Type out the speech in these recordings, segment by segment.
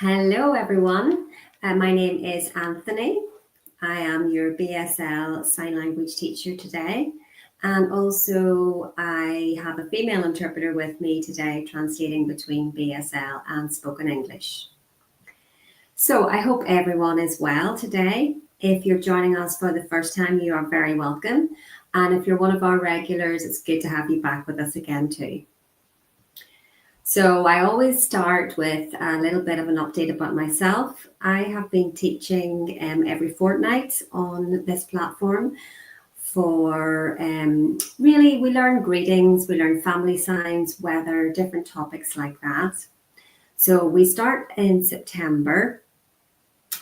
Hello, everyone. My name is Anthony. I am your BSL Sign Language teacher today. And also, I have a female interpreter with me today, translating between BSL and spoken English. So I hope everyone is well today. If you're joining us for the first time, you are very welcome. And if you're one of our regulars, it's good to have you back with us again too. So I always start with a little bit of an update about myself. I have been teaching every fortnight on this platform for really, we learn greetings, we learn family signs, weather, different topics like that. So we start in September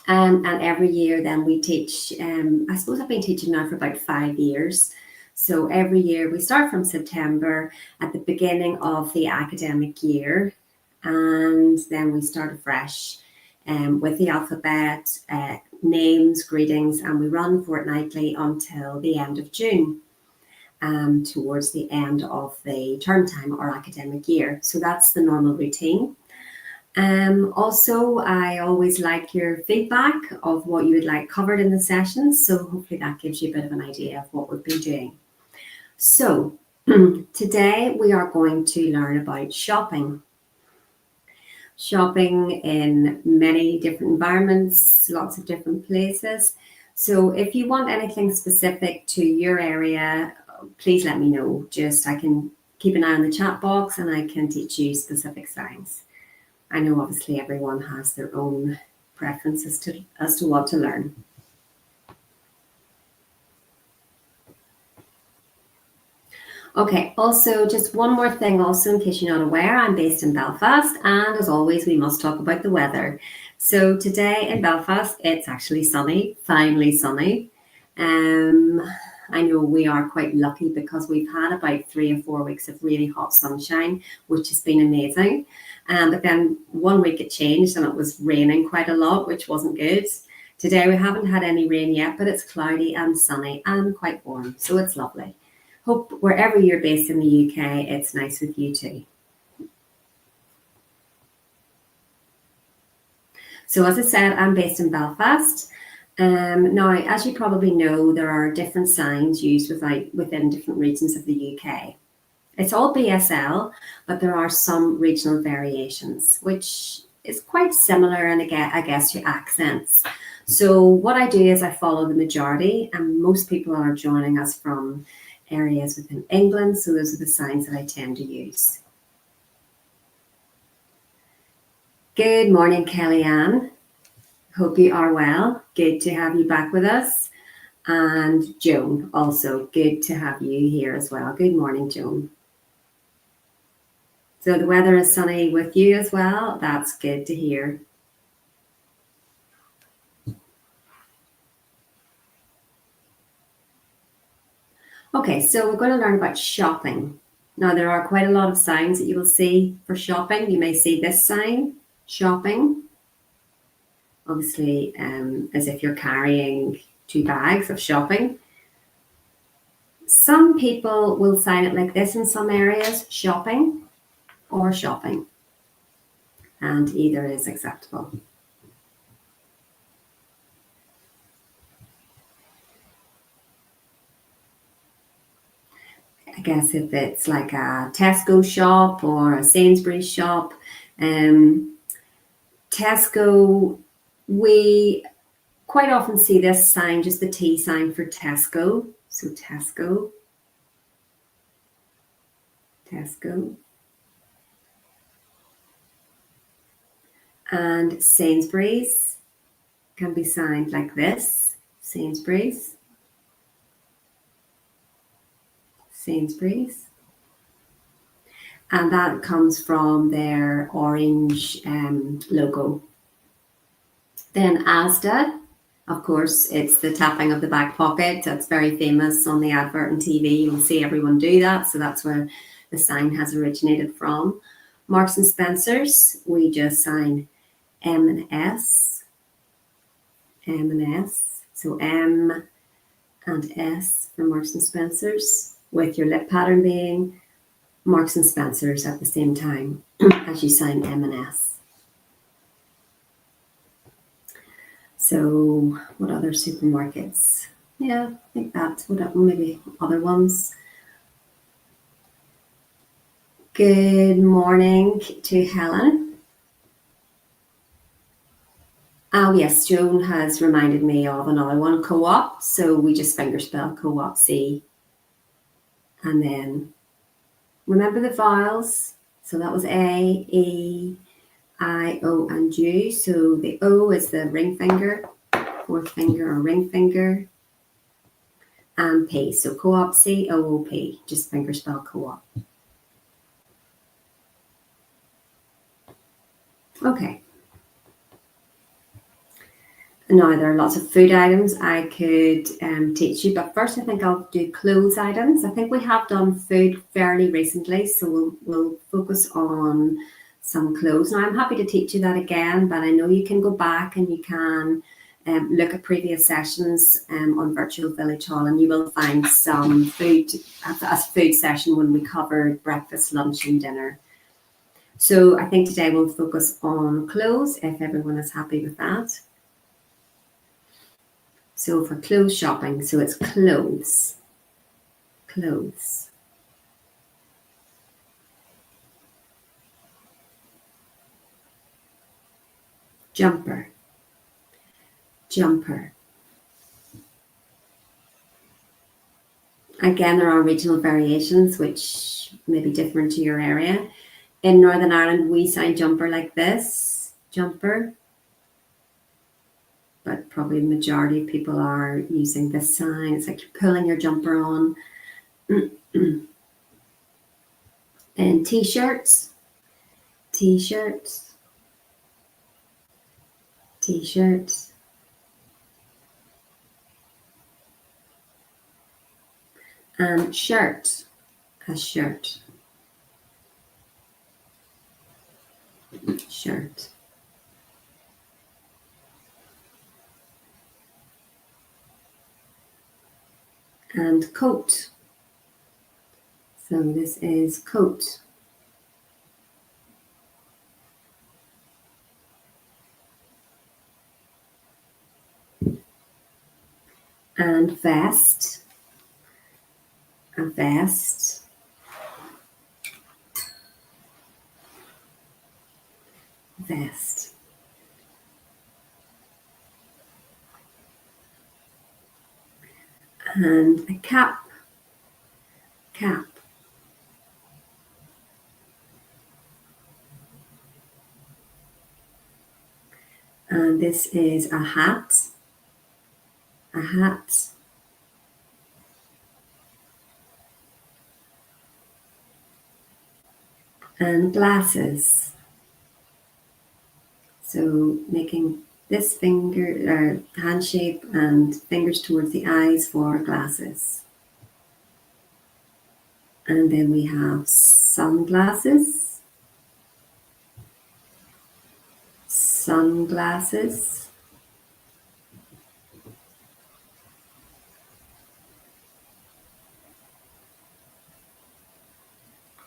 and every year then we teach, I suppose I've been teaching now for about 5 years. So every year we start from September at the beginning of the academic year, and then we start afresh with the alphabet, names, greetings, and we run fortnightly until the end of June, towards the end of the term time or academic year. So that's the normal routine. Also, I always like your feedback of what you would like covered in the sessions. So hopefully that gives you a bit of an idea of what we've been doing. So today we are going to learn about shopping. Shopping in many different environments, lots of different places. So if you want anything specific to your area, please let me know. I can keep an eye on the chat box and I can teach you specific signs. I know obviously everyone has their own preferences as to what to learn. Okay, also just one more thing also in case you're not aware, I'm based in Belfast and as always we must talk about the weather. So today in Belfast it's actually sunny, finally sunny. I know we are quite lucky because we've had about 3 or 4 weeks of really hot sunshine, which has been amazing. But then 1 week it changed and it was raining quite a lot, which wasn't good. Today we haven't had any rain yet, but it's cloudy and sunny and quite warm, so it's lovely. Hope wherever you're based in the UK, it's nice with you too. So as I said, I'm based in Belfast. Now, as you probably know, there are different signs used within different regions of the UK. It's all BSL, but there are some regional variations, which is quite similar, and again, I guess, to accents. So what I do is I follow the majority, and most people are joining us from areas within England, so those are the signs that I tend to use. Good morning, Kellyanne. Hope you are well. Good to have you back with us. And Joan, also good to have you here as well. Good morning, Joan. So the weather is sunny with you as well. That's good to hear. Okay, so we're going to learn about shopping. Now, there are quite a lot of signs that you will see for shopping. You may see this sign, shopping. Obviously, as if you're carrying 2 bags of shopping. Some people will sign it like this in some areas, shopping or shopping. And either is acceptable. I guess if it's like a Tesco shop or a Sainsbury's shop, Tesco, we quite often see this sign, just the T sign for Tesco. So Tesco, Tesco. And Sainsbury's can be signed like this, Sainsbury's. Sainsbury's. And that comes from their orange logo. Then Asda, of course, it's the tapping of the back pocket. That's very famous on the advert and TV. You'll see everyone do that. So that's where the sign has originated from. Marks and Spencer's, we just sign M and S. M and S. So M and S for Marks and Spencer's, with your lip pattern being Marks and Spencer's at the same time as you sign M and S. So what other supermarkets? Yeah, I think that's what, maybe other ones. Good morning to Helen. Oh yes, Joan has reminded me of another one, co-op. So we just fingerspell co-op C. And then remember the vowels. So that was A, E, I, O, and U. So the O is the ring finger, fourth finger or ring finger, and P. So co-op, C-O-O-P, just fingerspell co-op. Okay. Now there are lots of food items I could teach you, but first I think I'll do clothes items. I think we have done food fairly recently, so we'll focus on some clothes. Now I'm happy to teach you that again, but I know you can go back and you can look at previous sessions on Virtual Village Hall, and you will find some food, a food session when we covered breakfast, lunch and dinner. So I think today we'll focus on clothes, if everyone is happy with that. So for clothes shopping, so it's clothes, clothes. Jumper, jumper. Again, there are regional variations which may be different to your area. In Northern Ireland, we say jumper like this, jumper. But probably the majority of people are using this sign. It's like you're pulling your jumper on. And t-shirts, t-shirts, t-shirts. And shirt, a shirt, shirt. And coat. So this is coat. And vest, a vest. Vest. And a cap, cap. And this is a hat, a hat. And glasses. So making this finger, hand shape and fingers towards the eyes for glasses. And then we have sunglasses, sunglasses.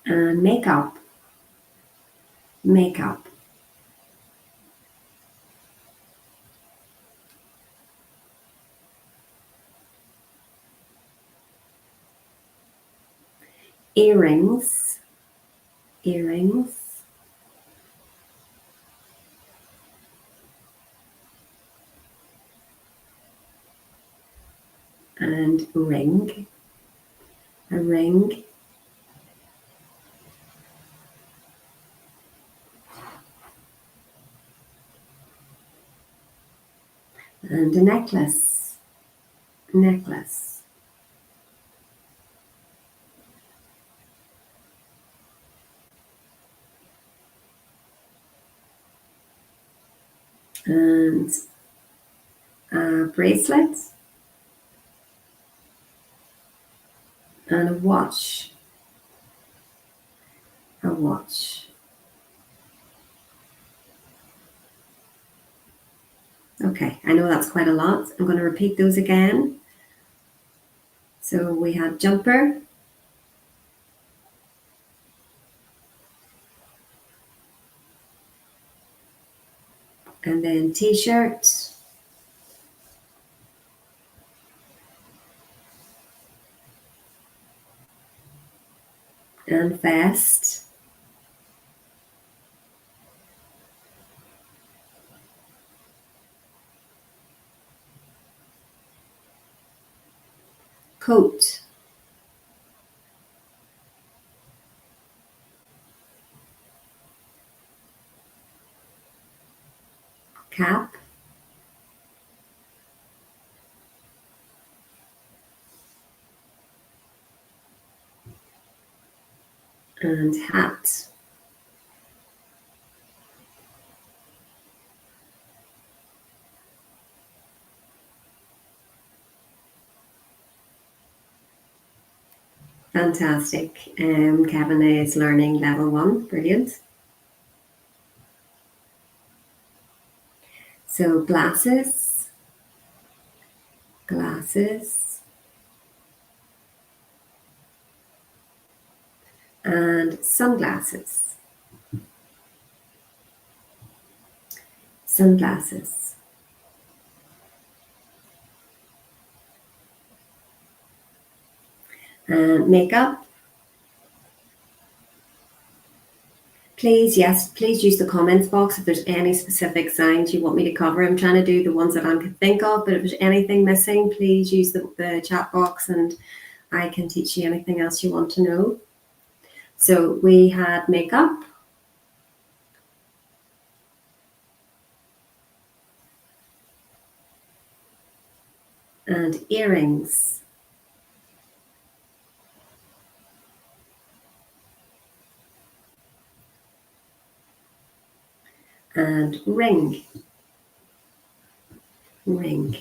And makeup, makeup. Earrings, earrings. And ring, a ring. And a necklace, necklace. And a bracelet. And a watch, a watch. Okay, I know that's quite a lot. I'm going to repeat those again. So we had jumper, and then t-shirt, Manifest. Coat. Cap. And hat. Fantastic. Kevin is learning level 1. Brilliant. So glasses, glasses, and sunglasses, sunglasses. And makeup. Please, yes, please use the comments box if there's any specific signs you want me to cover. I'm trying to do the ones that I can think of, but if there's anything missing, please use the chat box and I can teach you anything else you want to know. So we had makeup. And earrings. And ring. Ring.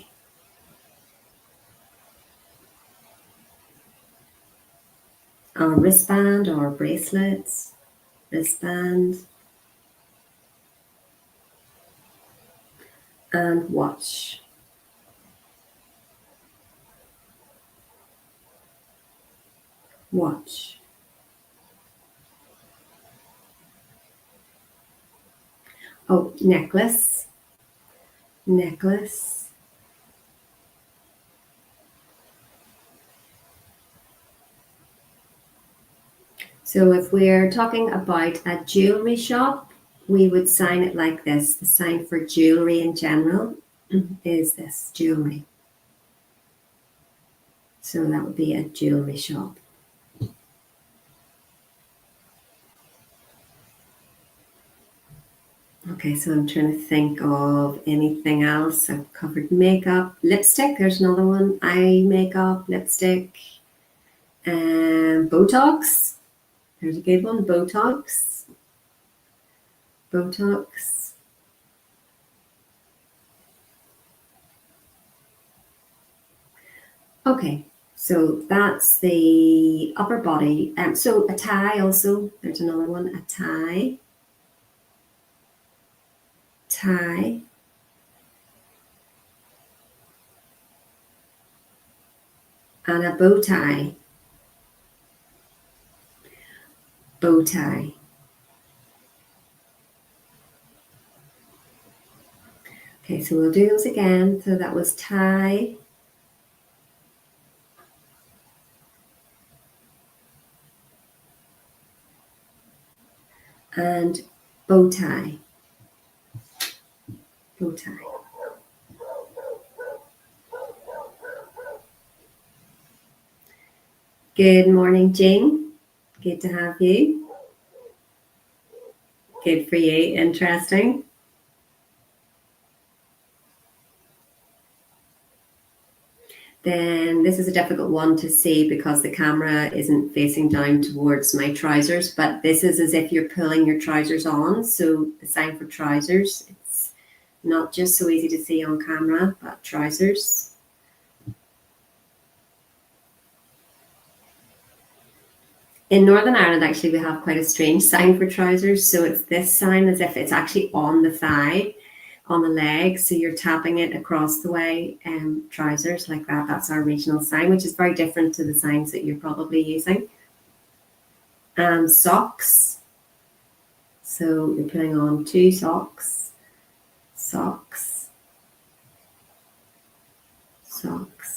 Or wristband or bracelets. Wristband. And watch. Watch. Oh, necklace. Necklace. So if we're talking about a jewelry shop, we would sign it like this. The sign for jewelry in general is this, jewelry. So that would be a jewelry shop. Okay, so I'm trying to think of anything else. I've covered makeup, lipstick. There's another one. Eye makeup, lipstick, and Botox. There's a good one. Botox. Botox. Okay, so that's the upper body. So a tie also. There's another one. A tie. Tie. And a bow tie. Bow tie. Okay, so we'll do those again. So that was tie. And bow tie. Bow tie. Good morning, Jane. Good to have you. Good for you. Interesting. Then this is a difficult one to see because the camera isn't facing down towards my trousers, but this is as if you're pulling your trousers on. So the sign for trousers, it's not just so easy to see on camera, but trousers. In Northern Ireland, actually, we have quite a strange sign for trousers. So it's this sign as if it's actually on the thigh, on the leg. So you're tapping it across the way, trousers like that. That's our regional sign, which is very different to the signs that you're probably using. And socks. So you're putting on 2 socks. Socks. Socks.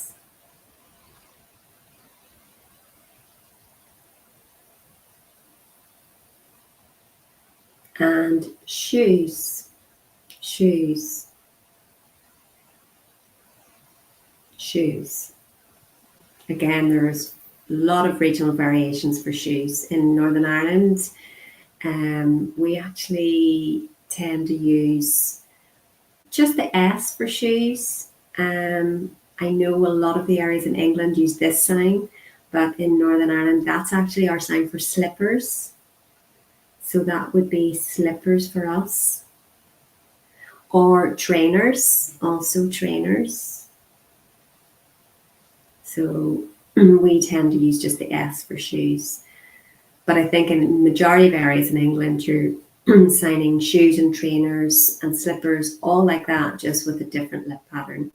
And shoes, shoes, shoes. Again, there's a lot of regional variations for shoes. In Northern Ireland, we actually tend to use just the S for shoes. I know a lot of the areas in England use this sign, but in Northern Ireland, that's actually our sign for slippers. So that would be slippers for us. Or trainers, also trainers. So we tend to use just the S for shoes. But I think in the majority of areas in England, you're signing shoes and trainers and slippers, all like that, just with a different lip pattern.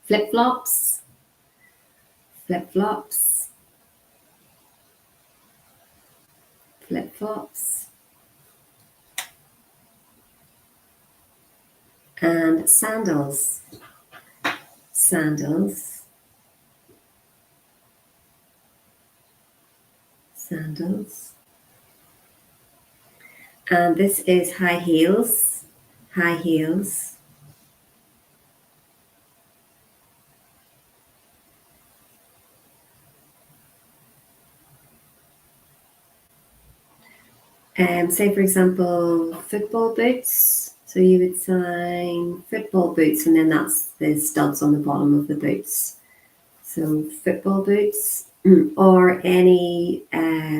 Flip-flops, flip-flops, flip-flops. And sandals, sandals, sandals. And this is high heels, high heels. Say, for example, football boots. So you would sign football boots, and then that's the studs on the bottom of the boots. So football boots or any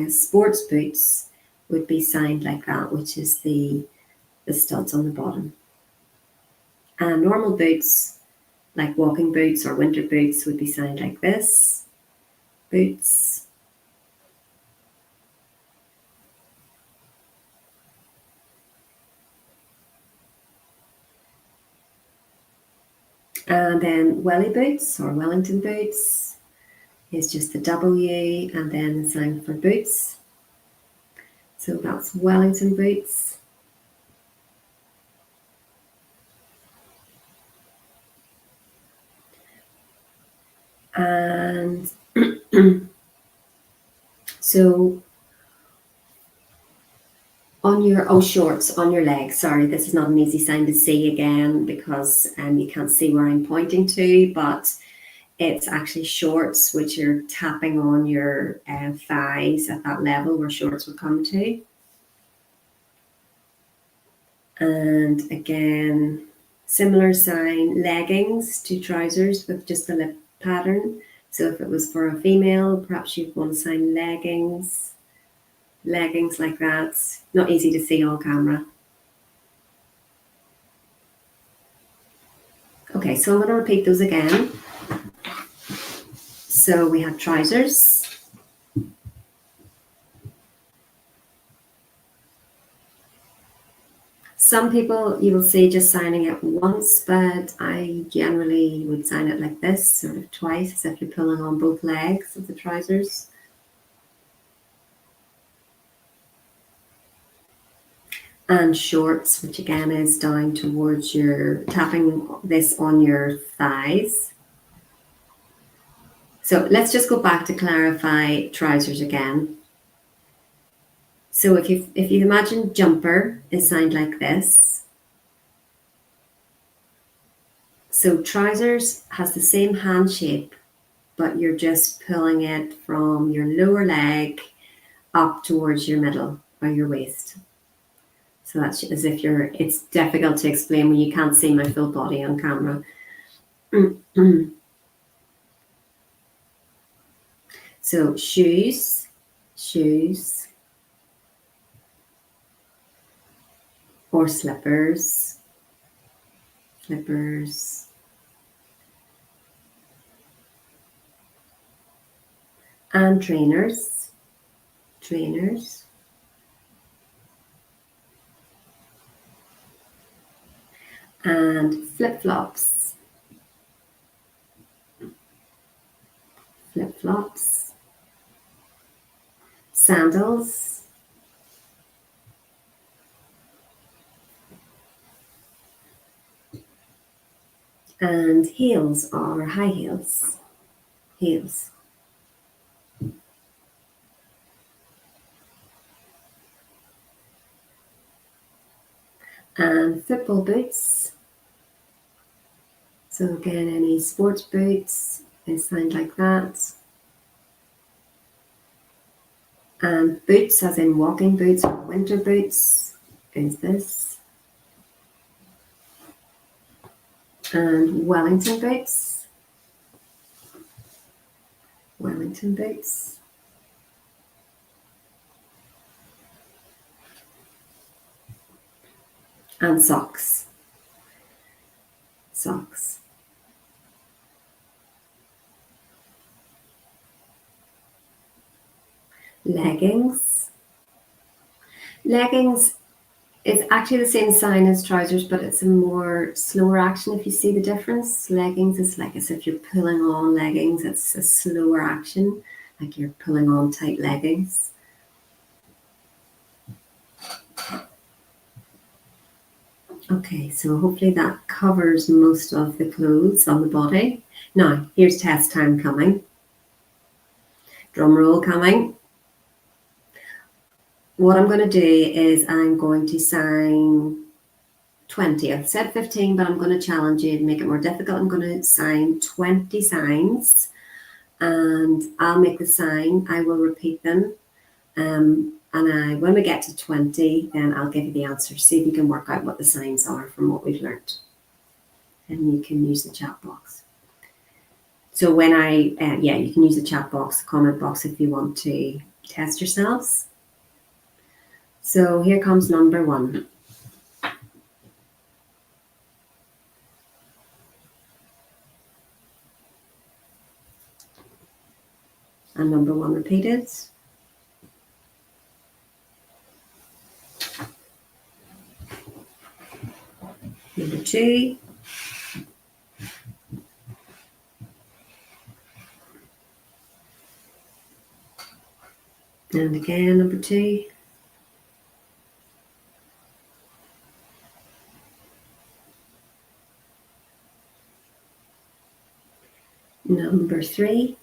sports boots would be signed like that, which is the studs on the bottom. And normal boots, like walking boots or winter boots, would be signed like this. Boots. And then welly boots or Wellington boots is just the W and then the sign for boots. So that's Wellington boots. And so on your, shorts on your legs. Sorry, this is not an easy sign to see again because you can't see where I'm pointing to, but it's actually shorts, which are tapping on your thighs at that level where shorts will come to. And again, similar sign, leggings to trousers with just a lip pattern. So if it was for a female, perhaps you'd want to sign leggings, leggings like that. Not easy to see on camera. Okay, so I'm going to repeat those again. So we have trousers. Some people you will see just signing it once, but I generally would sign it like this, sort of twice, as if you're pulling on both legs of the trousers. And shorts, which again is down towards your, tapping this on your thighs. So let's just go back to clarify trousers again. So if you imagine jumper is signed like this. So trousers has the same hand shape, but you're just pulling it from your lower leg up towards your middle or your waist. So that's as if it's difficult to explain when you can't see my full body on camera. So shoes, shoes, or slippers, slippers. And trainers, trainers. And flip-flops, flip-flops. Sandals. And heels or high heels, heels. And football boots. So again, any sports boots is signed like that. And boots, as in walking boots or winter boots, is this. And Wellington boots. Wellington boots. And socks. Socks. Leggings. Leggings is actually the same sign as trousers, but it's a more slower action if you see the difference. Leggings is like as if you're pulling on leggings. It's a slower action, like you're pulling on tight leggings. Okay, so hopefully that covers most of the clothes on the body. Now, here's test time coming. Drum roll coming. What I'm going to do is I'm going to sign 20. I've said 15, but I'm going to challenge you and make it more difficult. I'm going to sign 20 signs, and I'll make the sign. I will repeat them. When we get to 20, then I'll give you the answer. See if you can work out what the signs are from what we've learned. And you can use the chat box. So when you can use the chat box, the comment box if you want to test yourselves. So here comes number 1. And number 1 repeated. Number 2. And again, number 2. Number 3.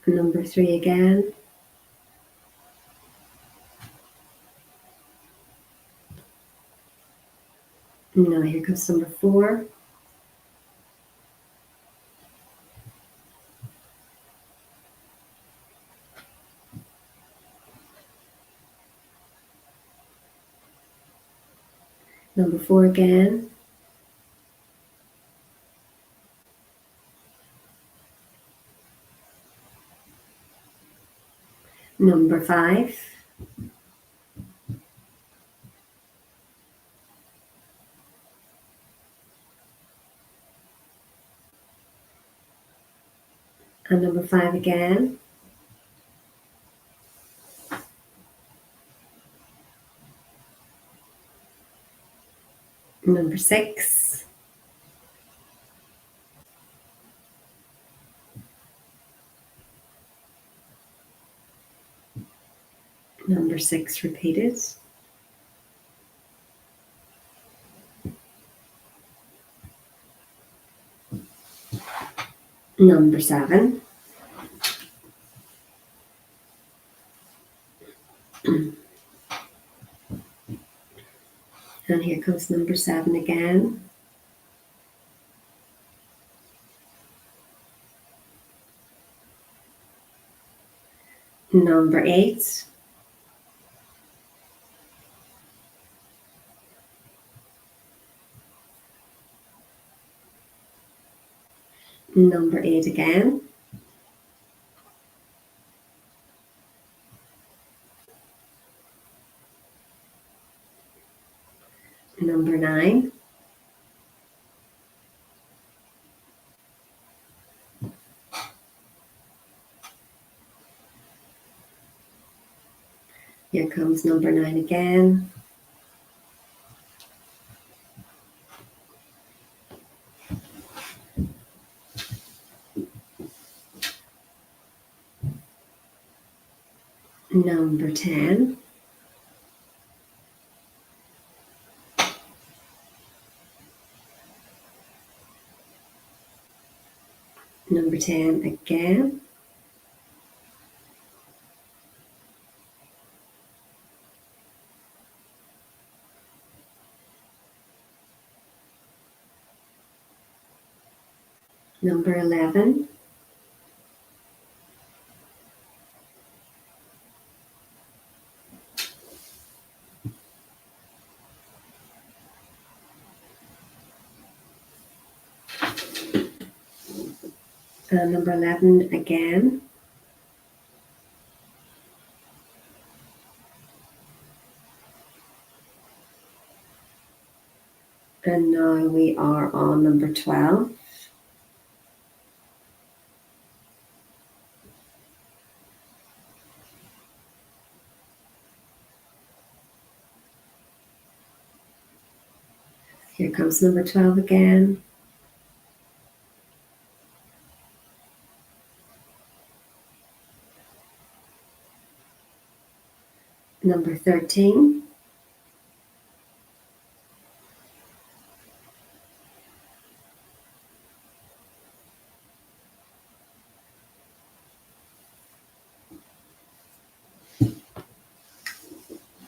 Number 3 again. Now here comes number 4. Number 4 again. Number 5. And number 5 again. Number 6. Number 6 repeated. Number 7. And here comes number 7 again. Number 8. Number 8 again. Number 9. Here comes number 9 again. Number 10. Number 10 again. Number 11. And number 11 again. And now we are on number 12. Here comes number 12 again. Number 13.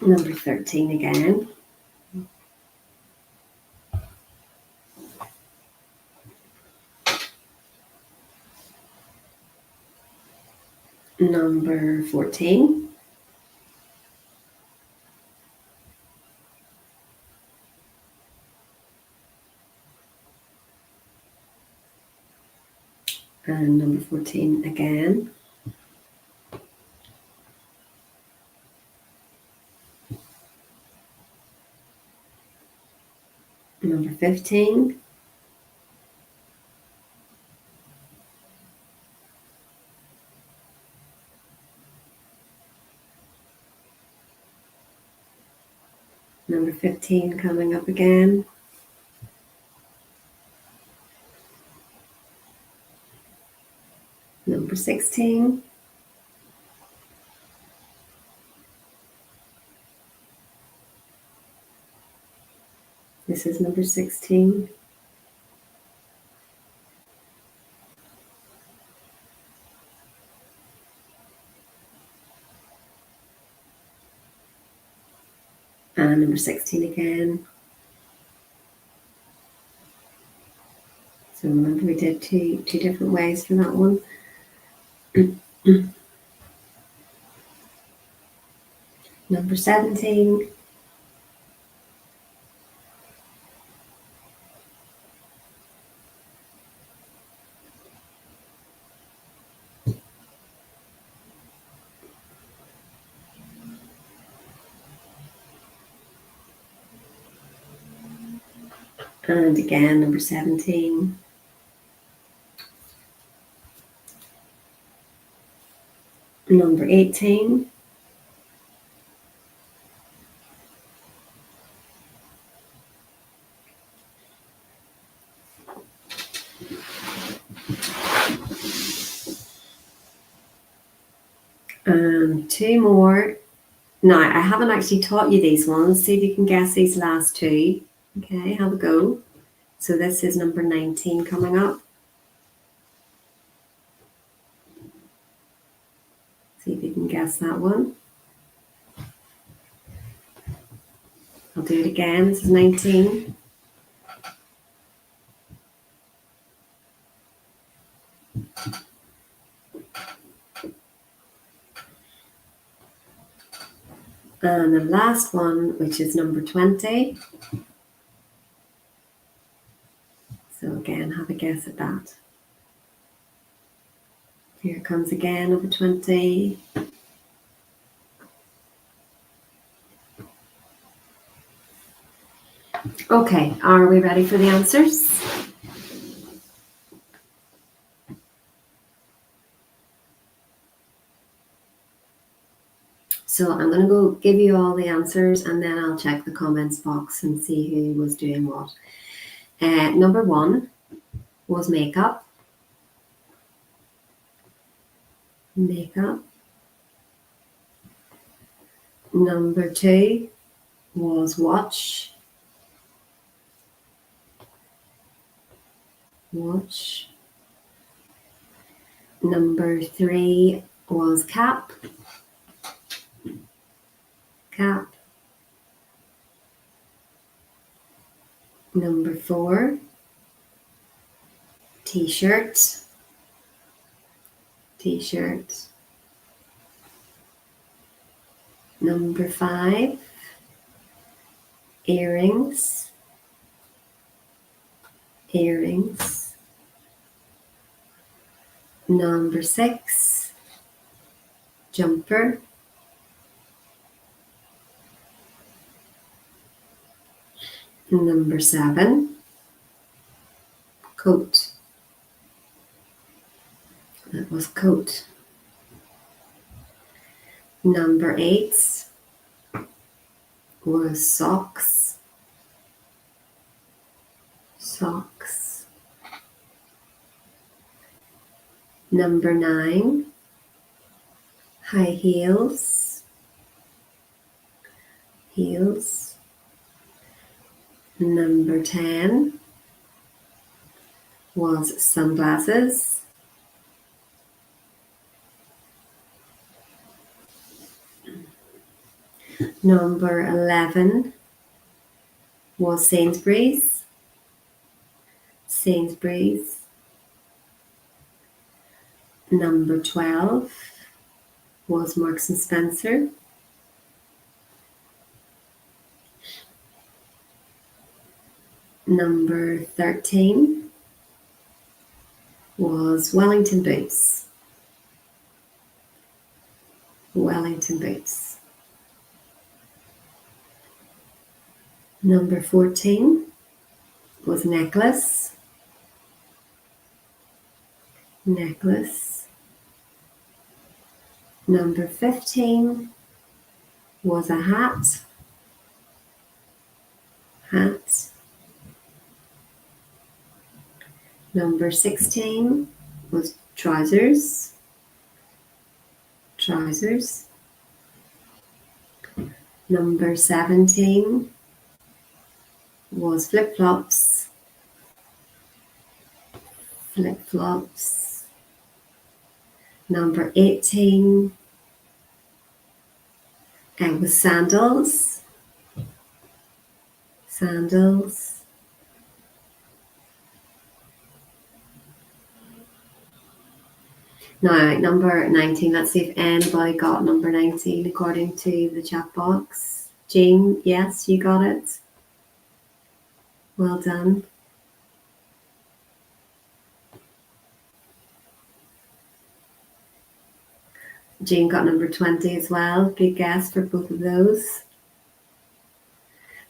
Number 13 again. Number 14. And number 14 again. Number 15. Number 15 coming up again. Number 16. This is number 16. And number 16 again. So remember we did two different ways for that one. Number 17. And again, number 17. Number 18. And two more. Now, I haven't actually taught you these ones. See if you can guess these last two. Okay, have a go. So this is number 19 coming up. See if you can guess that one. I'll do it again. This is 19. And the last one, which is number 20. So again, have a guess at that. Here it comes again, number 20. Okay, are we ready for the answers? So I'm going to go give you all the answers and then I'll check the comments box and see who was doing what. Number 1 was makeup. Makeup. Number 2 was watch. Watch. Number 3 was cap. Cap. Number 4, T-shirt, T-shirt. Number 5, earrings, earrings. Number 6, jumper. Number 7, coat. That was coat. Number 8 was socks, socks. Number 9, high heels, heels. Number 10 was sunglasses. Number 11 was Sainsbury's, Sainsbury's. Number 12 was Marks and Spencer. Number 13 was Wellington boots, Wellington boots. Number 14 was necklace, necklace. Number 15 was a hat, hat. Number 16 was trousers, trousers. Number 17 was flip-flops, flip-flops. Number 18 was sandals, sandals. Now, number 19, let's see if anybody got number 19 according to the chat box. Jean, yes, you got it. Well done. Jean got number 20 as well. Good guess for both of those.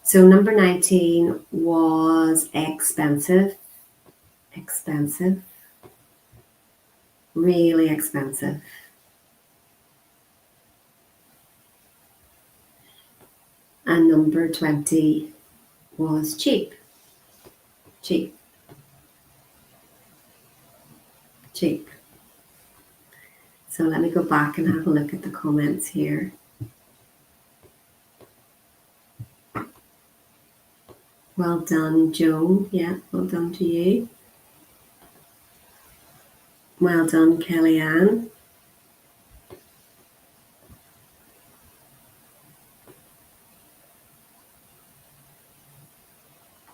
So number 19 was expensive, expensive. Really expensive. And number 20 was cheap, cheap, cheap. So let me go back and have a look at the comments here. Well done, Joan. Yeah, well done to you. Well done, Kellyanne.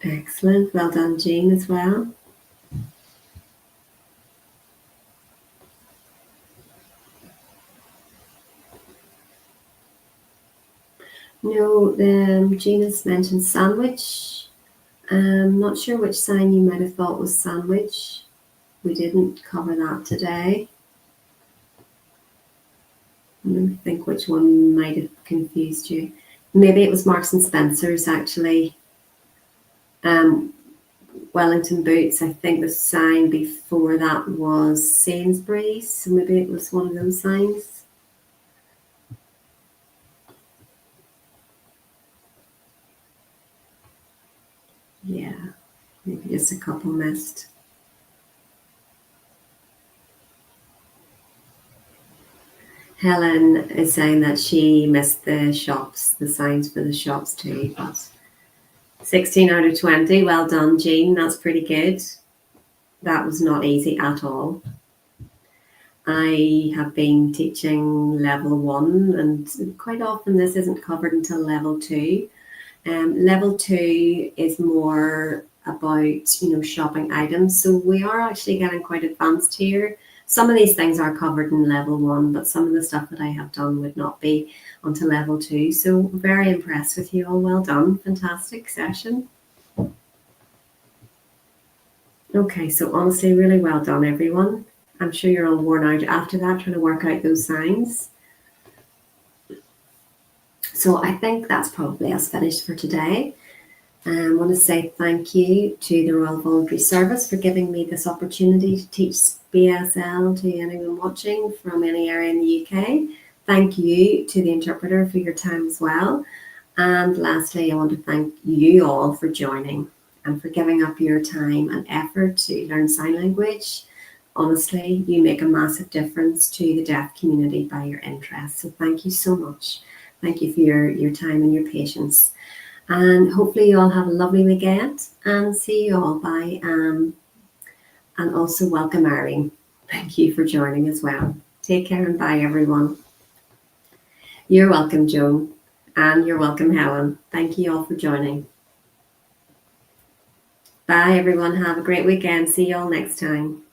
Excellent. Well done, Jean, as well. No, Jean has mentioned sandwich. Not sure which sign you might have thought was sandwich. We didn't cover that today. Let me think which one might have confused you. Maybe it was Marks and Spencer's, actually. Wellington boots, I think the sign before that was Sainsbury's, so maybe it was one of those signs. Yeah, maybe just a couple missed. Helen is saying that she missed the shops, the signs for the shops too, but 16 out of 20. Well done, Jean. That's pretty good. That was not easy at all. I have been teaching level 1, and quite often this isn't covered until level 2. Level 2 is more about, shopping items. So we are actually getting quite advanced here. Some of these things are covered in level 1, but some of the stuff that I have done would not be onto level 2. So I'm very impressed with you all. Well done. Fantastic session. Okay, so honestly, really well done, everyone. I'm sure you're all worn out after that, trying to work out those signs. So I think that's probably us finished for today. I want to say thank you to the Royal Voluntary Service for giving me this opportunity to teach BSL to anyone watching from any area in the UK. Thank you to the interpreter for your time as well. And lastly, I want to thank you all for joining and for giving up your time and effort to learn sign language. Honestly, you make a massive difference to the deaf community by your interest. So thank you so much. Thank you for your time and your patience. And hopefully you all have a lovely weekend, and see you all. Bye. And also welcome Irene. Thank you for joining as well. Take care and bye, everyone. You're welcome, Joan. And you're welcome, Helen. Thank you all for joining. Bye, everyone. Have a great weekend. See you all next time.